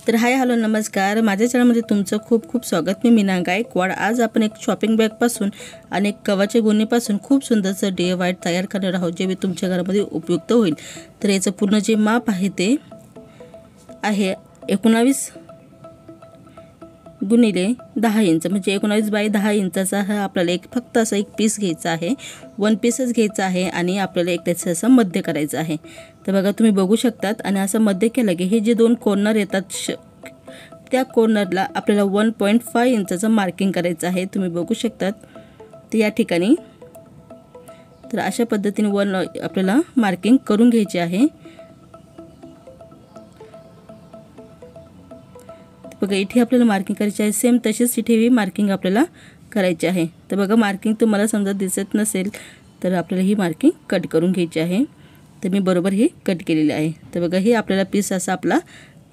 तर hi hello नमस्कार, माझ्या चॅनलमध्ये तुमचं खूप खूप स्वागत। मी मीना गायकवाड। आज आपण एक शॉपिंग बॅगपासून आणि गव्हाच्या गोणीपासून खूप सुंदरसं DIY तयार करणार आहोत, जे तुमच्या घरामध्ये उपयुक्त होईल। तर याचं पूर्ण जे माप आहे ते आहे 19 गुणिले 10 इंच, म्हणजे 19 बाय 10 इंचाचा हा आपल्याला फक्त असं एक पीस घ्यायचा आहे, वन पीसच घ्यायचा आहे आणि आपल्याला एक त्याचं असं मध्य करायचं आहे। तर बघा तुम्ही बघू शकतात, आणि असं मध्य केलं की हे जे दोन कॉर्नर येतात त्या कॉर्नरला आपल्याला 1.5 इंचाचं मार्किंग करायचं आहे। तुम्ही बघू शकतात तर या ठिकाणी तर अशा पद्धतीने आपल्याला मार्किंग करून घ्यायचे आहे। बघा इथे आपल्याला मार्किंग करायची आहे, सेम तशीच इथे मार्किंग आपल्याला करायची आहे। तर बघा मार्किंग तुम्हाला समजा दिसत नसेल तर आपल्याला ही मार्किंग कट करून घ्यायची आहे। तर मी बरोबर हे कट केलेले आहे। तर बघा हे आपल्याला पीस असा आपला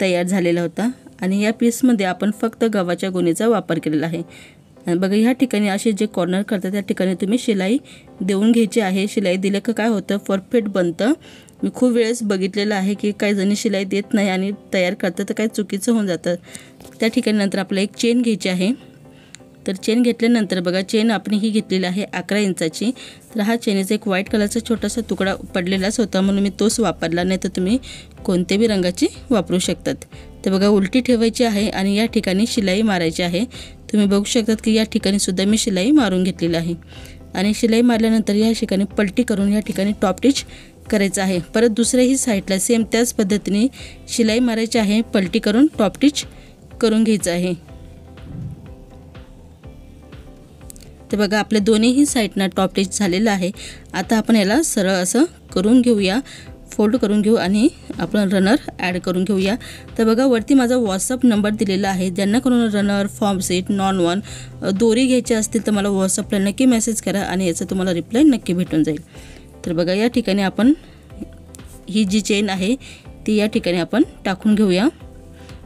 तयार झालेला होता, आणि या पीसमध्ये आपण फक्त गव्हाच्या गोणीचा वापर केलेला आहे। आणि बघा ह्या ठिकाणी असे जे कॉर्नर करतात त्या ठिकाणी तुम्ही शिलाई देऊन घ्यायची आहे। शिलाई दिलं का काय होतं, परफेक्ट बनतं। मी खूप वेळेस बघितलेलं आहे की काही जणी शिलाई देत नाही आणि तयार करतात तर काही चुकीचं होऊन जातं। त्या ठिकाणी नंतर आपल्याला एक चेन घ्यायची आहे। तर चेन घेतल्यानंतर बघा चेन आपण ही घेतलेली आहे 11 इंचाची। तर हा चेनीचा एक व्हाईट कलरचा छोटासा तुकडा पडलेलाच होता म्हणून मी तोच वापरला, नाही तर तुम्ही कोणत्याही रंगाची वापरू शकतात। तर बघा उलटी ठेवायची आहे आणि या ठिकाणी शिलाई मारायची आहे। तुम्ही बघू शकतात की या ठिकाणी सुद्धा मी शिलाई मारून घेतलेली आहे, आणि शिलाई मारल्यानंतर या ठिकाणी पलटी करून या ठिकाणी टॉप स्टिच करायचं आहे। परत दुसऱ्याही साईडला सेम त्याच पद्धतीने शिलाई मारायची आहे, पलटी करून टॉप स्टिच करून घ्यायचं आहे। तर बघा आपल्या दोन्हीही साईडना टॉप स्टिच झालेलं आहे। आता आपण याला सरळ असं करून घेऊया, फोल्ड करून घेऊ आणि आपण रनर ॲड करून घेऊया। तर बघा वरती माझा व्हॉट्सअप नंबर दिलेला आहे, ज्यांना करून runner, form set, non one दोरी घ्यायची असतील तर मला व्हॉट्सअपला नक्की मेसेज करा आणि याचा तुम्हाला रिप्लाय नक्की भेटून जाईल। तर बघा या ठिकाणी आपण ही जी चेन आहे ती या ठिकाणी आपण टाकून घेऊया।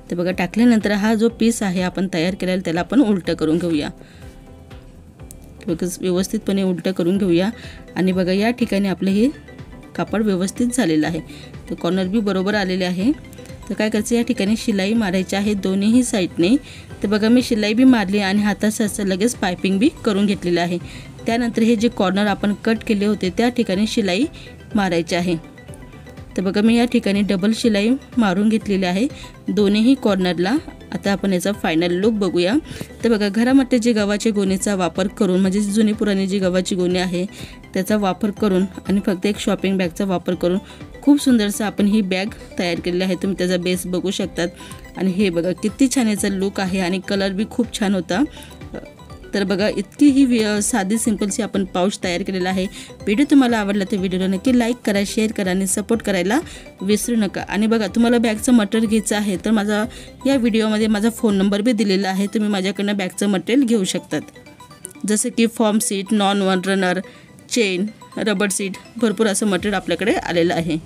तर बघा टाकल्यानंतर हा जो पीस आहे आपण तयार केलेला त्याला आपण उलटं करून घेऊया, व्यवस्थितपणे उलटं करून घेऊया। आणि बघा या ठिकाणी आपलं हे कापड व्यवस्थित झालेलं आहे, तर कॉर्नर बी बरोबर आलेले आहे। तर काय करायचं, या ठिकाणी शिलाई मारायची आहे दोन्हीही साईडने। तर बघा मी शिलाई बी मारली आणि हाताचं लगेच पायपिंग बी करून घेतलेलं आहे। त्यानंतर हे जे कॉर्नर आपण कट केले होते त्या ठिकाणी शिलाई मारायची आहे। तर बघा मी या ठिकाणी डबल शिलाई मारून घेतलेली आहे दोन्हीही कॉर्नरला। आता आपण याचा फायनल लुक बघूया। तर बघा घरामध्ये जे गव्हाच्या गोणीचा वापर करून, म्हणजे जुनी पुराणी जी गव्हाची गोणी आहे त्याचा वापर करून आणि फक्त एक शॉपिंग बॅगचा वापर करून खूप सुंदरसं आपण ही बॅग तयार केलेली आहे। तुम्ही त्याचा बेस बघू शकतात, आणि हे बघा किती छान याचा लुक आहे आणि कलर बी खूप छान होता। तर बघा इतकी ही साधी सिंपलशी आपण पाऊच तयार केलेला आहे। व्हिडिओ तुम्हाला आवडला तर व्हिडिओला नक्की लाईक करा, शेअर करा आणि सपोर्ट करायला विसरू नका। आणि बघा तुम्हाला बॅगचं मटेरियल घ्यायचं आहे तर माझा या व्हिडिओमध्ये माझा फोन नंबर बी दिलेला आहे, तुम्ही माझ्याकडनं बॅगचं मटेरियल घेऊ शकतात। जसं की form seat, non one, runner, chain, rubber seat, भरपूर असं मटेरियल आपल्याकडे आलेलं आहे।